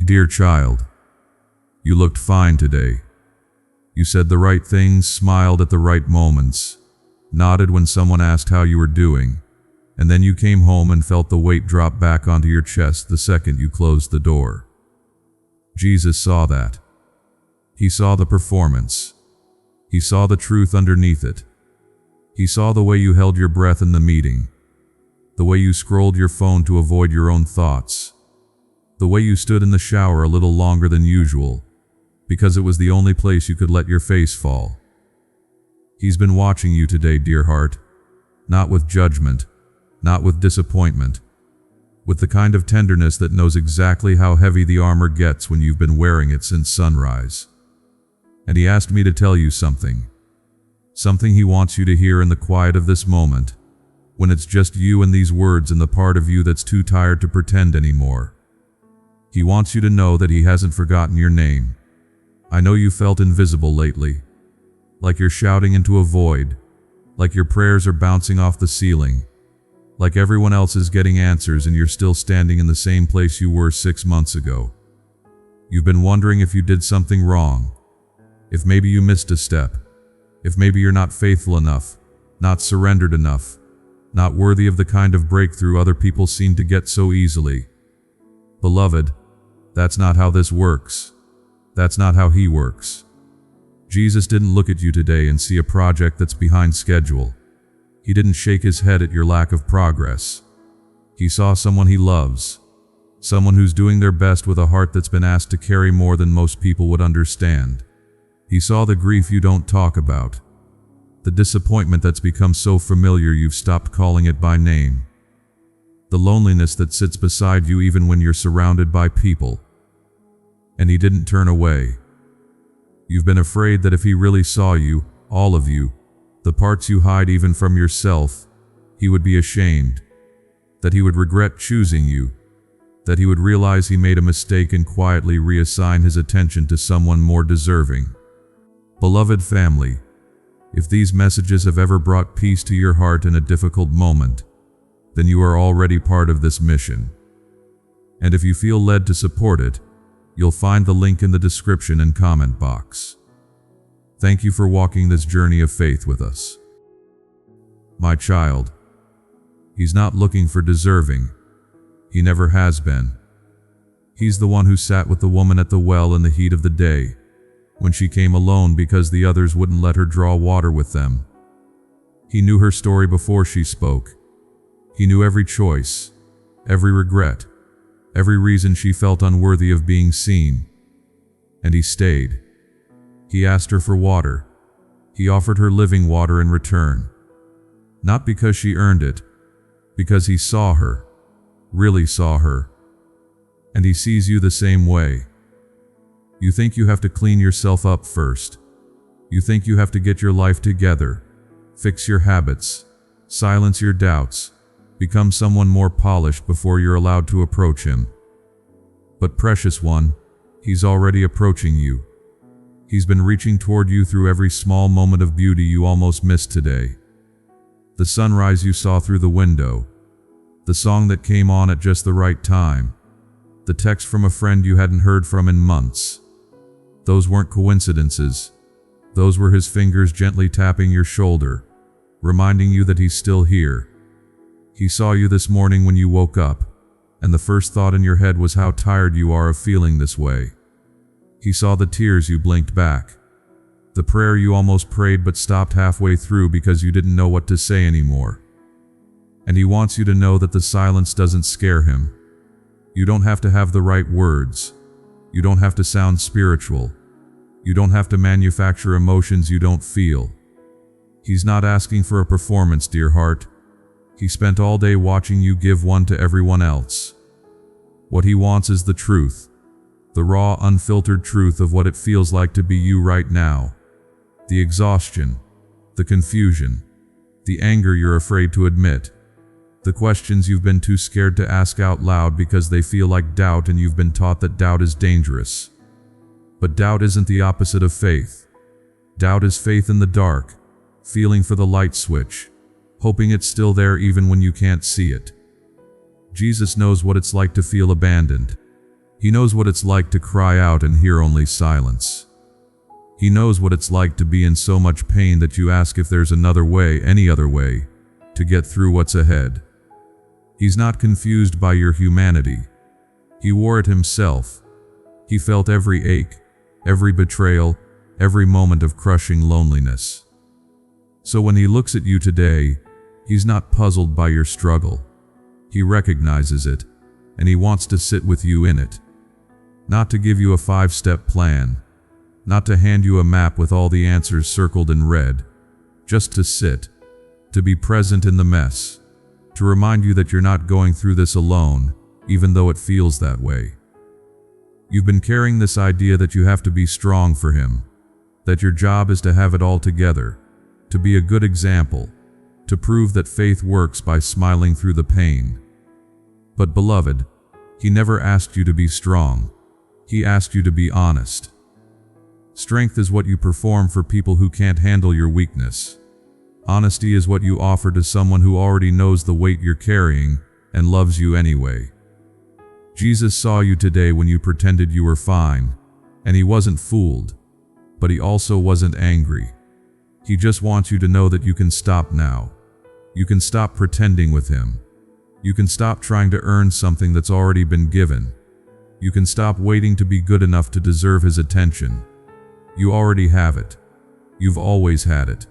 Dear child, you looked fine today. You said the right things, smiled at the right moments, nodded when someone asked how you were doing, and then you came home and felt the weight drop back onto your chest the second you closed the door. Jesus saw that. He saw the performance. He saw the truth underneath it. He saw the way you held your breath in the meeting, the way you scrolled your phone to avoid your own thoughts, the way you stood in the shower a little longer than usual, because it was the only place you could let your face fall. He's been watching you today, dear heart, not with judgment, not with disappointment, with the kind of tenderness that knows exactly how heavy the armor gets when you've been wearing it since sunrise. And he asked me to tell you something he wants you to hear in the quiet of this moment, when it's just you and these words and the part of you that's too tired to pretend anymore. He wants you to know that he hasn't forgotten your name. I know you felt invisible lately, like you're shouting into a void, like your prayers are bouncing off the ceiling, like everyone else is getting answers and you're still standing in the same place you were 6 months ago. You've been wondering if you did something wrong, if maybe you missed a step, if maybe you're not faithful enough, not surrendered enough, not worthy of the kind of breakthrough other people seem to get so easily. Beloved, that's not how this works. That's not how he works. Jesus didn't look at you today and see a project that's behind schedule. He didn't shake his head at your lack of progress. He saw someone he loves, someone who's doing their best with a heart that's been asked to carry more than most people would understand. He saw the grief you don't talk about, the disappointment that's become so familiar you've stopped calling it by name, the loneliness that sits beside you even when you're surrounded by people. And he didn't turn away. You've been afraid that if he really saw you, all of you, the parts you hide even from yourself, he would be ashamed, that he would regret choosing you, that he would realize he made a mistake and quietly reassign his attention to someone more deserving. Beloved family, if these messages have ever brought peace to your heart in a difficult moment, then you are already part of this mission. And if you feel led to support it, you'll find the link in the description and comment box. Thank you for walking this journey of faith with us. My child, he's not looking for deserving. He never has been. He's the one who sat with the woman at the well in the heat of the day, when she came alone because the others wouldn't let her draw water with them. He knew her story before she spoke. He knew every choice, every regret, every reason she felt unworthy of being seen. And he stayed. He asked her for water. He offered her living water in return. Not because she earned it, because he saw her, really saw her. And he sees you the same way. You think you have to clean yourself up first. You think you have to get your life together, fix your habits, silence your doubts, become someone more polished before you're allowed to approach him. But precious one, he's already approaching you. He's been reaching toward you through every small moment of beauty you almost missed today. The sunrise you saw through the window, the song that came on at just the right time, the text from a friend you hadn't heard from in months. Those weren't coincidences. Those were his fingers gently tapping your shoulder, reminding you that he's still here. He saw you this morning when you woke up, and the first thought in your head was how tired you are of feeling this way. He saw the tears you blinked back, the prayer you almost prayed but stopped halfway through because you didn't know what to say anymore. And he wants you to know that the silence doesn't scare him. You don't have to have the right words. You don't have to sound spiritual. You don't have to manufacture emotions you don't feel. He's not asking for a performance, dear heart. He spent all day watching you give one to everyone else. What he wants is the truth, the raw, unfiltered truth of what it feels like to be you right now. The exhaustion, the confusion, the anger you're afraid to admit, the questions you've been too scared to ask out loud because they feel like doubt and you've been taught that doubt is dangerous. But doubt isn't the opposite of faith. Doubt is faith in the dark, feeling for the light switch, hoping it's still there even when you can't see it. Jesus knows what it's like to feel abandoned. He knows what it's like to cry out and hear only silence. He knows what it's like to be in so much pain that you ask if there's another way, any other way, to get through what's ahead. He's not confused by your humanity. He wore it himself. He felt every ache, every betrayal, every moment of crushing loneliness. So when he looks at you today, he's not puzzled by your struggle. He recognizes it, and he wants to sit with you in it. Not to give you a 5-step plan, not to hand you a map with all the answers circled in red, just to sit, to be present in the mess, to remind you that you're not going through this alone, even though it feels that way. You've been carrying this idea that you have to be strong for him, that your job is to have it all together, to be a good example, to prove that faith works by smiling through the pain. But beloved, he never asked you to be strong. He asked you to be honest. Strength is what you perform for people who can't handle your weakness. Honesty is what you offer to someone who already knows the weight you're carrying and loves you anyway. Jesus saw you today when you pretended you were fine, and he wasn't fooled, but he also wasn't angry. He just wants you to know that you can stop now. You can stop pretending with him. You can stop trying to earn something that's already been given. You can stop waiting to be good enough to deserve his attention. You already have it. You've always had it.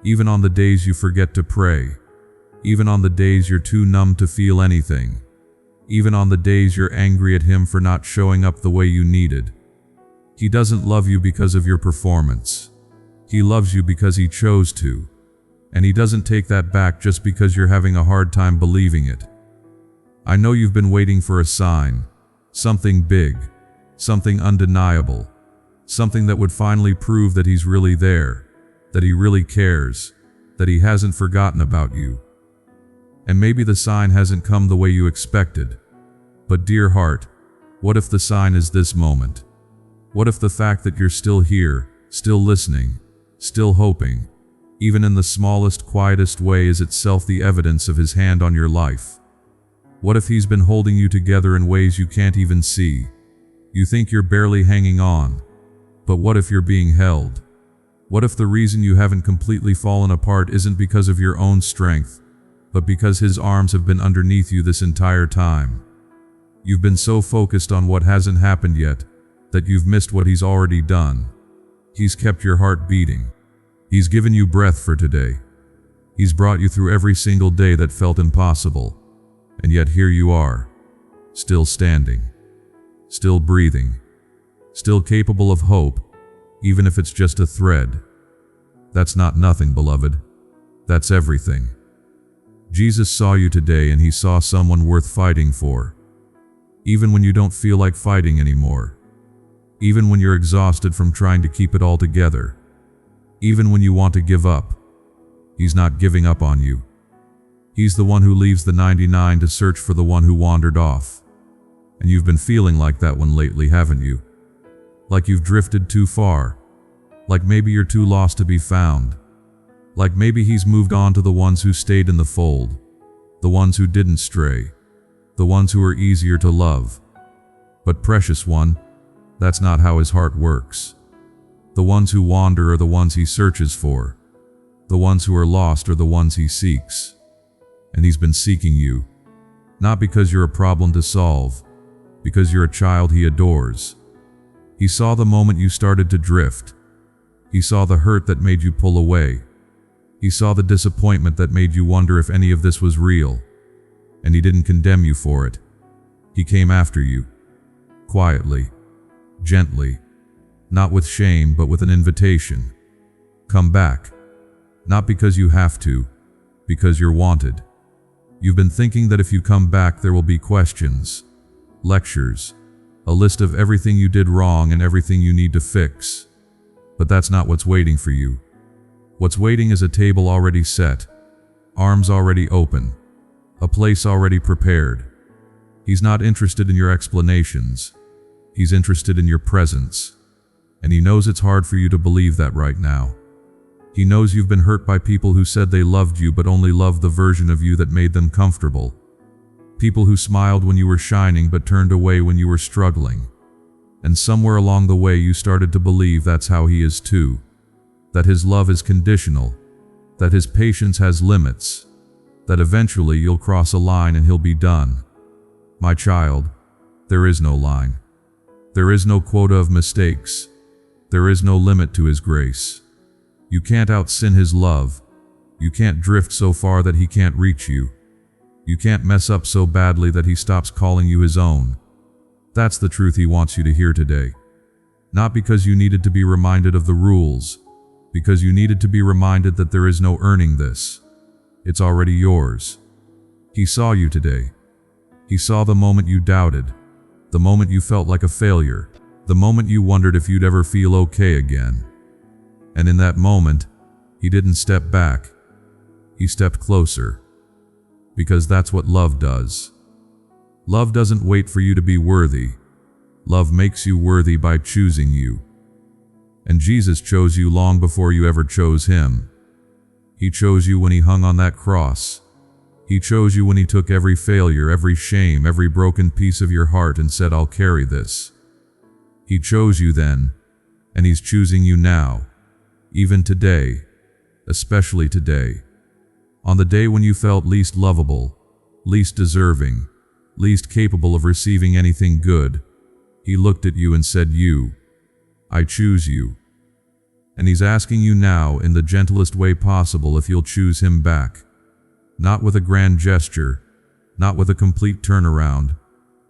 Even on the days you forget to pray. Even on the days you're too numb to feel anything. Even on the days you're angry at him for not showing up the way you needed. He doesn't love you because of your performance. He loves you because he chose to. And he doesn't take that back just because you're having a hard time believing it. I know you've been waiting for a sign. Something big. Something undeniable. Something that would finally prove that he's really there. That he really cares. That he hasn't forgotten about you. And maybe the sign hasn't come the way you expected. But dear heart, what if the sign is this moment? What if the fact that you're still here, still listening, still hoping, even in the smallest, quietest way is itself the evidence of his hand on your life? What if he's been holding you together in ways you can't even see? You think you're barely hanging on. But what if you're being held? What if the reason you haven't completely fallen apart isn't because of your own strength, but because his arms have been underneath you this entire time? You've been so focused on what hasn't happened yet, that you've missed what he's already done. He's kept your heart beating. He's given you breath for today. He's brought you through every single day that felt impossible. And yet here you are, still standing, still breathing, still capable of hope, even if it's just a thread. That's not nothing, beloved. That's everything. Jesus saw you today and he saw someone worth fighting for. Even when you don't feel like fighting anymore. Even when you're exhausted from trying to keep it all together. Even when you want to give up. He's not giving up on you. He's the one who leaves the 99 to search for the one who wandered off. And you've been feeling like that one lately, haven't you? Like you've drifted too far. Like maybe you're too lost to be found. Like maybe he's moved on to the ones who stayed in the fold. The ones who didn't stray. The ones who are easier to love. But precious one, that's not how his heart works. The ones who wander are the ones he searches for. The ones who are lost are the ones he seeks. And he's been seeking you. Not because you're a problem to solve. Because you're a child he adores. He saw the moment you started to drift. He saw the hurt that made you pull away. He saw the disappointment that made you wonder if any of this was real. And he didn't condemn you for it. He came after you. Quietly. Gently. Not with shame, but with an invitation. Come back. Not because you have to. Because you're wanted. You've been thinking that if you come back there will be questions. Lectures. A list of everything you did wrong and everything you need to fix. But that's not what's waiting for you. What's waiting is a table already set. Arms already open. A place already prepared. He's not interested in your explanations. He's interested in your presence. And he knows it's hard for you to believe that right now. He knows you've been hurt by people who said they loved you but only loved the version of you that made them comfortable. People who smiled when you were shining but turned away when you were struggling. And somewhere along the way you started to believe that's how He is too. That His love is conditional. That His patience has limits. That eventually you'll cross a line and He'll be done. My child, there is no line. There is no quota of mistakes. There is no limit to His grace. You can't out-sin His love. You can't drift so far that He can't reach you. You can't mess up so badly that He stops calling you His own. That's the truth He wants you to hear today. Not because you needed to be reminded of the rules, because you needed to be reminded that there is no earning this. It's already yours. He saw you today. He saw the moment you doubted, the moment you felt like a failure, the moment you wondered if you'd ever feel okay again. And in that moment, He didn't step back. He stepped closer. Because that's what love does. Love doesn't wait for you to be worthy. Love makes you worthy by choosing you. And Jesus chose you long before you ever chose Him. He chose you when He hung on that cross. He chose you when He took every failure, every shame, every broken piece of your heart and said, I'll carry this. He chose you then, and He's choosing you now, even today, especially today. On the day when you felt least lovable, least deserving, least capable of receiving anything good, He looked at you and said, I choose you. And He's asking you now in the gentlest way possible if you'll choose Him back. Not with a grand gesture, not with a complete turnaround,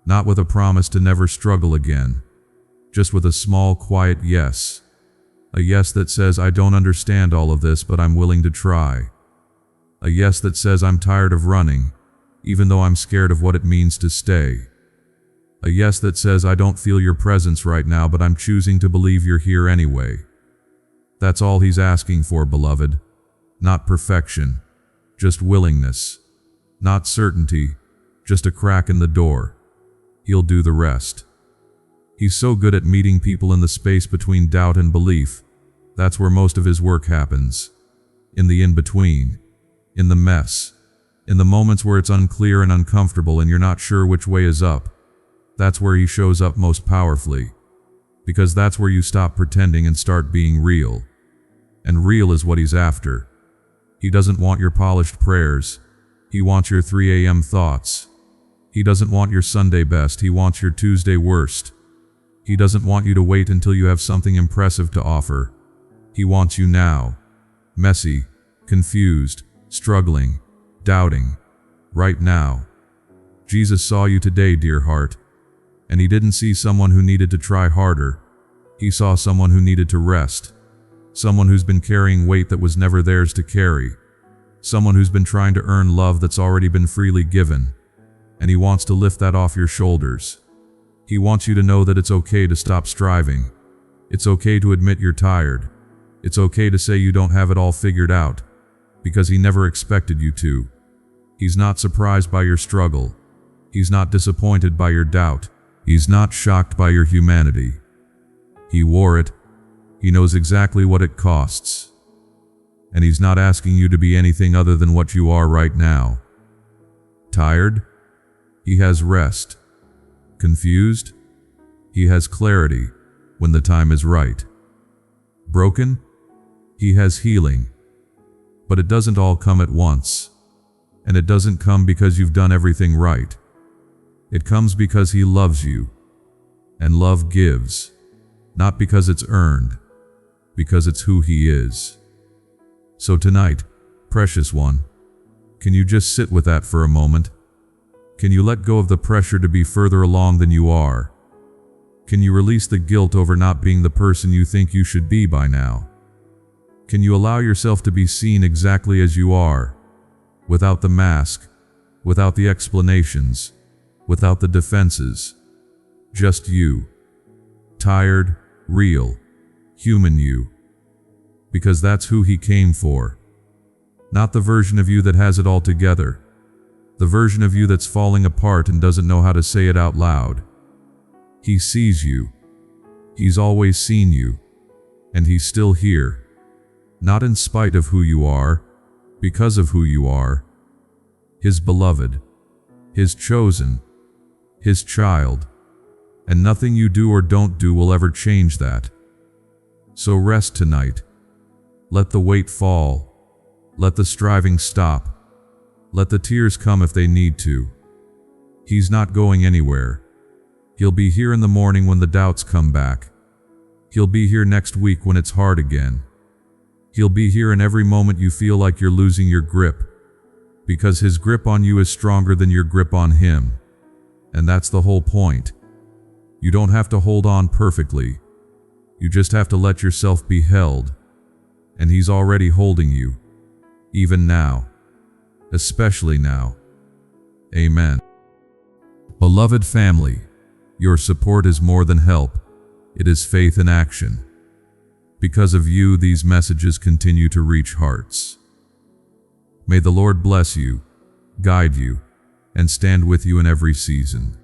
not with a promise to never struggle again, just with a small, quiet yes. A yes that says, I don't understand all of this, but I'm willing to try. A yes that says, I'm tired of running, even though I'm scared of what it means to stay. A yes that says, I don't feel your presence right now, but I'm choosing to believe you're here anyway. That's all He's asking for, beloved. Not perfection, just willingness. Not certainty, just a crack in the door. He'll do the rest. He's so good at meeting people in the space between doubt and belief. That's where most of His work happens. In the in-between. In the mess. In the moments where it's unclear and uncomfortable and you're not sure which way is up. That's where He shows up most powerfully. Because that's where you stop pretending and start being real. And real is what He's after. He doesn't want your polished prayers. He wants your 3 a.m. thoughts. He doesn't want your Sunday best. He wants your Tuesday worst. He doesn't want you to wait until you have something impressive to offer. He wants you now. Messy, confused, struggling, doubting. Right now. Jesus saw you today, dear heart. And He didn't see someone who needed to try harder. He saw someone who needed to rest. Someone who's been carrying weight that was never theirs to carry. Someone who's been trying to earn love that's already been freely given. And He wants to lift that off your shoulders. He wants you to know that it's okay to stop striving. It's okay to admit you're tired. It's okay to say you don't have it all figured out. Because He never expected you to. He's not surprised by your struggle. He's not disappointed by your doubt. He's not shocked by your humanity. He wore it. He knows exactly what it costs. And He's not asking you to be anything other than what you are right now. Tired? He has rest. Confused? He has clarity when the time is right. Broken? He has healing. But it doesn't all come at once. And it doesn't come because you've done everything right. It comes because He loves you. And love gives. Not because it's earned. Because it's who He is. So tonight, precious one, can you just sit with that for a moment? Can you let go of the pressure to be further along than you are? Can you release the guilt over not being the person you think you should be by now? Can you allow yourself to be seen exactly as you are, without the mask, without the explanations, without the defenses? Just you. Tired, real, human you. Because that's who He came for. Not the version of you that has it all together. The version of you that's falling apart and doesn't know how to say it out loud. He sees you. He's always seen you. And He's still here. Not in spite of who you are, because of who you are. His beloved. His chosen, His child, and nothing you do or don't do will ever change that. So rest tonight. Let the weight fall. Let the striving stop. Let the tears come if they need to. He's not going anywhere. He'll be here in the morning when the doubts come back. He'll be here next week when it's hard again. He'll be here in every moment you feel like you're losing your grip, because His grip on you is stronger than your grip on Him. And that's the whole point. You don't have to hold on perfectly. You just have to let yourself be held. And He's already holding you, even now, especially now. Amen. Beloved family, your support is more than help. It is faith in action. Because of you, these messages continue to reach hearts. May the Lord bless you, guide you, and stand with you in every season.